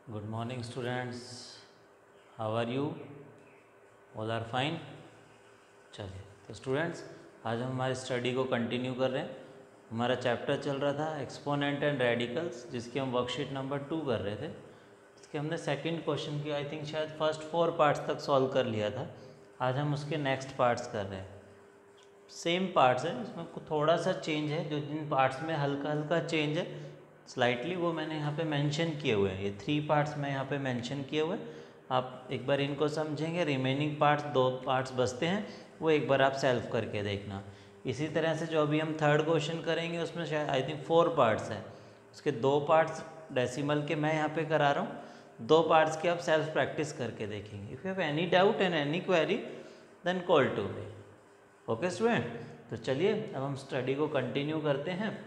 Good morning students. How are you? All are fine. चलिए तो students आज हम हमारी स्टडी को कंटिन्यू कर रहे हैं। हमारा चैप्टर चल रहा था एक्सपोनेंट एंड रेडिकल्स, जिसकी हम वर्कशीट नंबर 2 कर रहे थे। इसके हमने सेकंड क्वेश्चन की आई थिंक शायद फर्स्ट 4 पार्ट्स तक सॉल्व कर लिया था। आज हम उसके नेक्स्ट पार्ट्स कर रहे हैं। सेम पार्ट्स है, इसमें थोड़ा सा चेंज है। जो जिन पार्ट्स में हल्का हल्का चेंज है स्लाइटली, वो मैंने यहाँ पे मेंशन किए हुए हैं। ये 3 पार्ट्स मैं यहाँ पे मेंशन किए हुए हैं। आप एक बार इनको समझेंगे, रिमेनिंग पार्ट्स 2 पार्ट्स बचते हैं, वो एक बार आप सेल्फ करके देखना। इसी तरह से जो अभी हम थर्ड क्वेश्चन करेंगे उसमें शायद आई थिंक 4 पार्ट्स हैं। उसके 2 पार्ट्स डेसिमल के मैं यहाँ पे करा रहा हूँ, 2 पार्ट्स की आप सेल्फ प्रैक्टिस करके देखेंगे। If you have any doubt and any query then call to me. Okay student, तो चलिए अब हम स्टडी को कंटिन्यू करते हैं।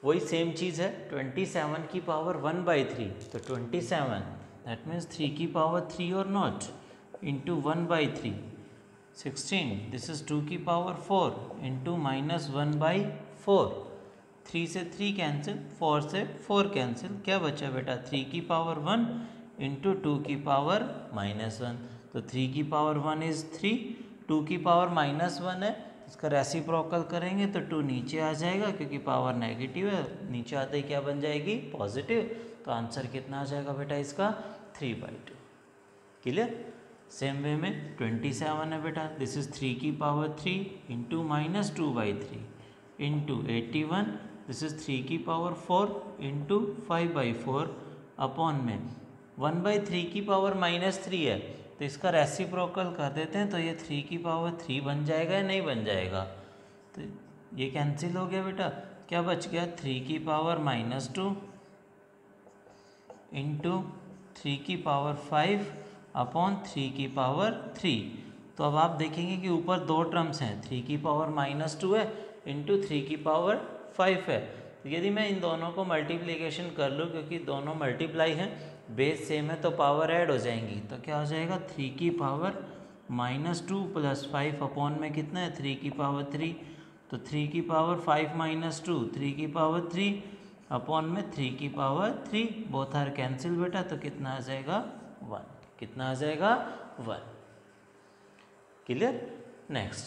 वही सेम चीज़ है, 27 की पावर 1/3, तो 27 दैट मीन्स 3 की पावर 3 और नॉट इंटू 1/3। 16 दिस इज 2 की पावर 4 इंटू -1/4। 3 से 3 कैंसिल, 4 से 4 कैंसिल, क्या बचा बेटा 3 की पावर 1 इंटू 2 की पावर -1। तो 3 की पावर 1 इज़ 3, 2 की पावर -1 है, इसका रेसिप्रोकल करेंगे तो 2 नीचे आ जाएगा, क्योंकि पावर नेगेटिव है, नीचे आते ही क्या बन जाएगी पॉजिटिव। तो आंसर कितना आ जाएगा बेटा इसका 3/2। क्लियर। सेम वे में 27 है बेटा, दिस इज 3 की power 3 into -2/3 into 81, this is 3 की पावर 4 इंटू 5/4 अपॉन में 1/3 की पावर -3 है, तो इसका रेसिप्रोकल कर देते हैं, तो ये 3 की पावर 3 बन जाएगा या नहीं बन जाएगा। तो ये कैंसिल हो गया बेटा, क्या बच गया 3 की पावर -2 इंटू 3 की पावर 5 अपॉन 3 की पावर 3। तो अब आप देखेंगे कि ऊपर 2 टर्म्स हैं, 3 की पावर -2 है इंटू 3 की पावर 5 है। तो यदि मैं इन दोनों को मल्टीप्लिकेशन कर लूँ, क्योंकि दोनों मल्टीप्लाई हैं, बेस सेम है, तो पावर ऐड हो जाएंगी, तो क्या हो जाएगा 3 की पावर -2 + 5 अपॉन में कितना है 3 की पावर 3। तो 3 की पावर 5 - 2 3 की पावर 3 अपॉन में 3 की पावर 3, बोथ आर कैंसिल बेटा, तो कितना आ जाएगा 1। कितना आ जाएगा 1। क्लियर। नेक्स्ट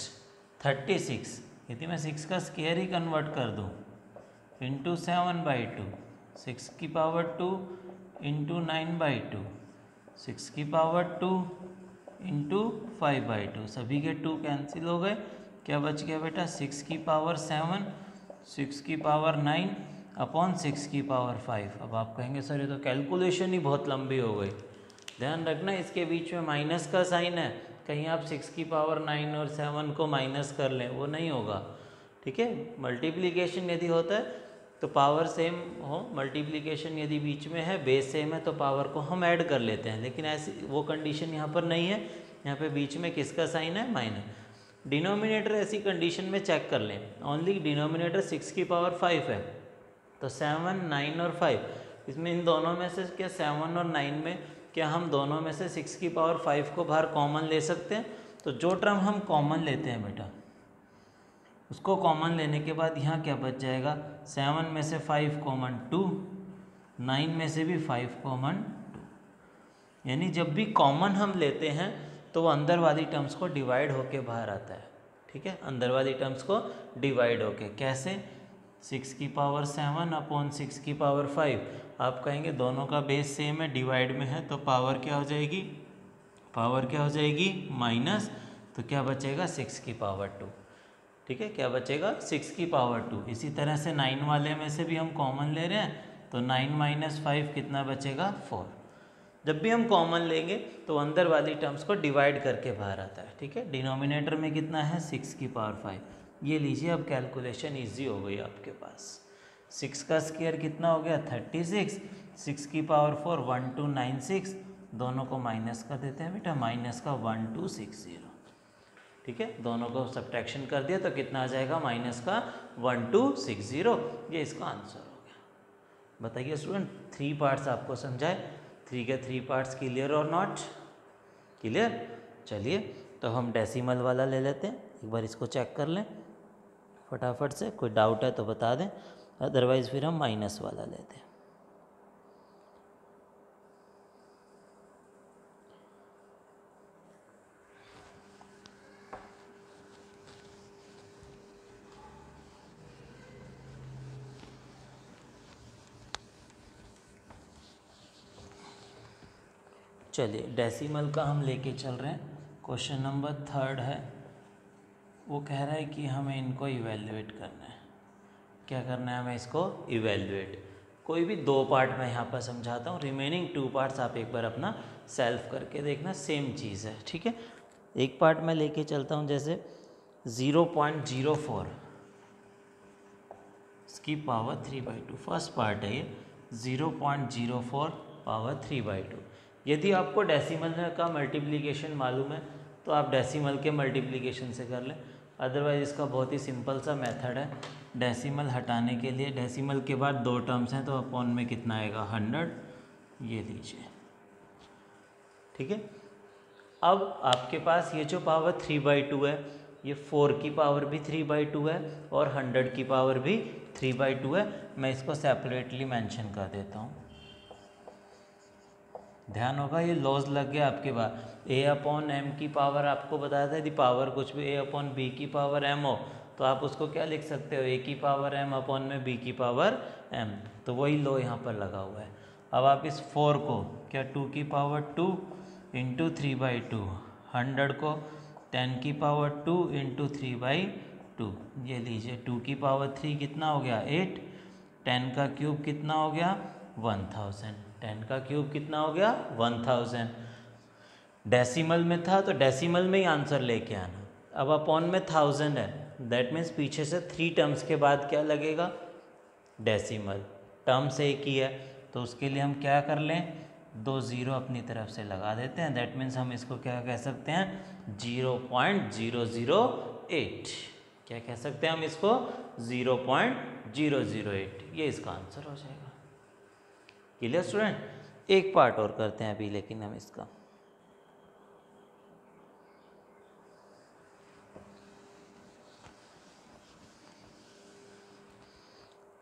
36, यदि मैं 6 का स्क्वायर ही कन्वर्ट कर दूँ इंटू 7/2, 6 की पावर 2 इंटू 9/2, 6 की पावर 2 इंटू 5/2, सभी के 2 कैंसिल हो गए, क्या बच गया बेटा 6 की पावर 7, 6 की पावर 9 अपॉन 6 की पावर 5। अब आप कहेंगे सर ये तो कैलकुलेशन ही बहुत लंबी हो गई। ध्यान रखना इसके बीच में माइनस का साइन है, कहीं आप 6 की पावर 9 और 7 को माइनस कर लें, वो नहीं होगा। ठीक है, मल्टीप्लिकेशन यदि होता है तो पावर सेम हो, मल्टीप्लिकेशन यदि बीच में है, बेस सेम है, तो पावर को हम ऐड कर लेते हैं, लेकिन ऐसी वो कंडीशन यहाँ पर नहीं है। यहाँ पे बीच में किसका साइन है माइनस। डिनोमिनेटर ऐसी कंडीशन में चेक कर लें, ओनली डिनोमिनेटर 6 की पावर 5 है, तो 7, 9 और 5, इसमें इन दोनों में से क्या 7 और 9 में क्या हम दोनों में से 6 की पावर 5 को बाहर कॉमन ले सकते हैं। तो जो टर्म हम कॉमन लेते हैं बेटा, उसको कॉमन लेने के बाद यहाँ क्या बच जाएगा 7 में से 5 कॉमन 2, 9 में से भी 5 कॉमन 2। यानी जब भी कॉमन हम लेते हैं तो वो अंदर वाली टर्म्स को डिवाइड होके बाहर आता है। ठीक है, अंदर वाली टर्म्स को डिवाइड होके कैसे, 6 की पावर 7 अपॉन 6 की पावर 5। आप कहेंगे दोनों का बेस सेम है, डिवाइड में है, तो पावर क्या हो जाएगी, पावर क्या हो जाएगी माइनस, तो क्या बचेगा 6 की पावर 2। ठीक है, क्या बचेगा 6 की पावर 2। इसी तरह से 9 वाले में से भी हम कॉमन ले रहे हैं, तो 9 - 5 कितना बचेगा 4। जब भी हम कॉमन लेंगे तो अंदर वाली टर्म्स को डिवाइड करके बाहर आता है। ठीक है, डिनोमिनेटर में कितना है 6 की पावर 5। ये लीजिए, अब कैलकुलेशन इजी हो गई आपके पास। 6 का स्क्वायर कितना हो गया 36, 6 की पावर 4 1296, दोनों को माइनस कर देते हैं बेटा, माइनस का 1260। ठीक है, दोनों को सब्ट्रैक्शन कर दिया तो कितना आ जाएगा माइनस का 1260। ये इसका आंसर हो गया। बताइए स्टूडेंट, 3 पार्ट्स आपको समझाए, 3 के 3 पार्ट्स क्लियर और नॉट क्लियर। चलिए तो हम डेसिमल वाला ले लेते हैं, एक बार इसको चेक कर लें फटाफट से, कोई डाउट है तो बता दें, अदरवाइज़ फिर हम माइनस वाला लेते हैं। चलिए डेसिमल का हम लेके चल रहे हैं। क्वेश्चन नंबर 3 है, वो कह रहा है कि हमें इनको इवेल्युएट करना है। क्या करना है हमें इसको इवेल्युएट। कोई भी 2 पार्ट मैं यहाँ पर समझाता हूँ, रिमेनिंग 2 पार्ट्स आप एक बार अपना सेल्फ करके देखना, सेम चीज़ है, ठीक है। एक पार्ट मैं लेके चलता हूँ, जैसे 0.04 इसकी पावर 3/2। फर्स्ट पार्ट है ये 0.04 पावर 3/2। यदि आपको डेसिमल का मल्टीप्लिकेशन मालूम है तो आप डेसिमल के मल्टीप्लिकेशन से कर लें, अदरवाइज इसका बहुत ही सिंपल सा मेथड है। डेसिमल हटाने के लिए, डेसिमल के बाद 2 टर्म्स हैं तो अपॉन में कितना आएगा 100, ये लीजिए, ठीक है। अब आपके पास ये जो पावर 3/2 है, ये 4 की पावर भी 3/2 है और 100 की पावर भी 3/2 है। मैं इसको सेपरेटली मेंशन कर देता हूँ, ध्यान होगा ये लॉज लग गया आपके पास। a/m की पावर आपको बताया था, यदि पावर कुछ भी a/b की पावर m हो तो आप उसको क्या लिख सकते हो, a की पावर m अपॉन में b की पावर m। तो वही लॉ यहाँ पर लगा हुआ है। अब आप इस 4 को क्या 2 की पावर 2 इंटू 3/2, 100 को 10 की पावर 2 इंटू 3/2, ये लीजिए 2 की पावर 3 कितना हो गया 8, 10 का क्यूब कितना हो गया 1000, 10 का क्यूब कितना हो गया 1000। डेसिमल में था तो डेसिमल में ही आंसर लेके आना। अब अपॉन में 1000 है, दैट मीन्स पीछे से 3 टर्म्स के बाद क्या लगेगा डेसिमल। टर्म्स एक ही है तो उसके लिए हम क्या कर लें, 2 0 अपनी तरफ से लगा देते हैं, दैट मीन्स हम इसको क्या कह सकते हैं 0.008। क्या कह सकते हैं हम इसको 0.008, ये इसका आंसर हो जाएगा। Clear student. एक पार्ट और करते हैं अभी, लेकिन हम इसका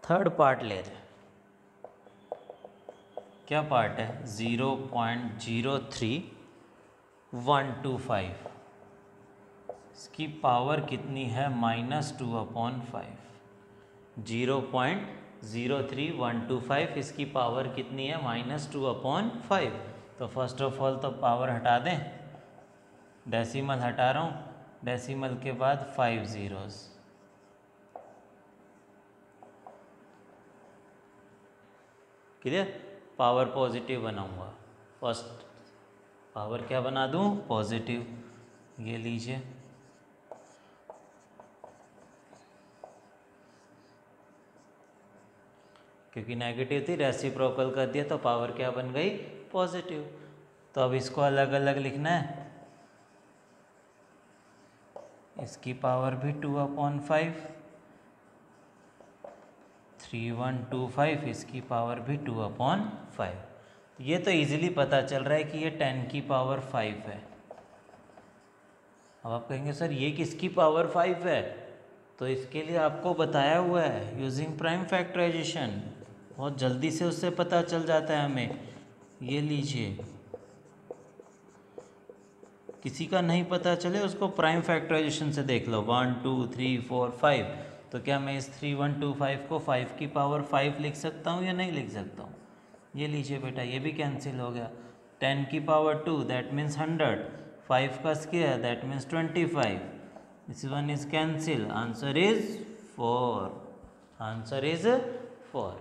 थर्ड पार्ट ले रहे हैं। क्या पार्ट है 0.03125, इसकी पावर कितनी है -2/5। 0.03125 इसकी पावर कितनी है -2/5। तो फर्स्ट ऑफ ऑल तो पावर हटा दें, डेसिमल हटा रहा हूँ, डेसिमल के बाद 5 zeros, क्लियर। पावर पॉजिटिव बनाऊंगा, फर्स्ट पावर क्या बना दूं पॉजिटिव, ये लीजिए, क्योंकि नेगेटिव थी रेसिप्रोकल कर दिया तो पावर क्या बन गई पॉजिटिव। तो अब इसको अलग अलग लिखना है, इसकी पावर भी 2/5, 3125 इसकी पावर भी 2/5। ये तो इजीली पता चल रहा है कि ये 10 की पावर 5 है। अब आप कहेंगे सर ये किसकी पावर 5 है, तो इसके लिए आपको बताया हुआ है यूजिंग प्राइम फैक्टराइजेशन, बहुत जल्दी से उससे पता चल जाता है हमें। ये लीजिए, किसी का नहीं पता चले उसको प्राइम फैक्टराइजेशन से देख लो, 1 2 3 4 5। तो क्या मैं इस 3125 को 5 की पावर 5 लिख सकता हूँ या नहीं लिख सकता हूँ। ये लीजिए बेटा, ये भी कैंसिल हो गया। 10 की पावर 2 दैट मीन्स 100, 5 का square that means 25, this one is cancel, answer is 4, answer is 4।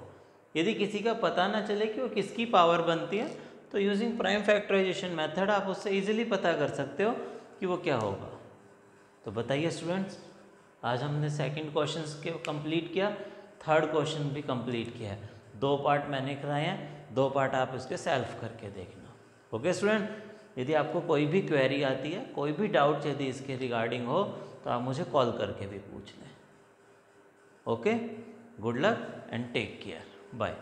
यदि किसी का पता ना चले कि वो किसकी पावर बनती है तो यूजिंग प्राइम फैक्टराइजेशन मेथड आप उससे इजीली पता कर सकते हो कि वो क्या होगा। तो बताइए स्टूडेंट्स, आज हमने सेकंड क्वेश्चन के कंप्लीट किया, थर्ड क्वेश्चन भी कंप्लीट किया है। 2 पार्ट मैंने कराए हैं, 2 पार्ट आप इसके सेल्फ करके देखना। ओके स्टूडेंट, यदि आपको कोई भी क्वेरी आती है, कोई भी डाउट यदि इसके रिगार्डिंग हो तो आप मुझे कॉल करके भी पूछ लें। Okay, good luck and take care, bye.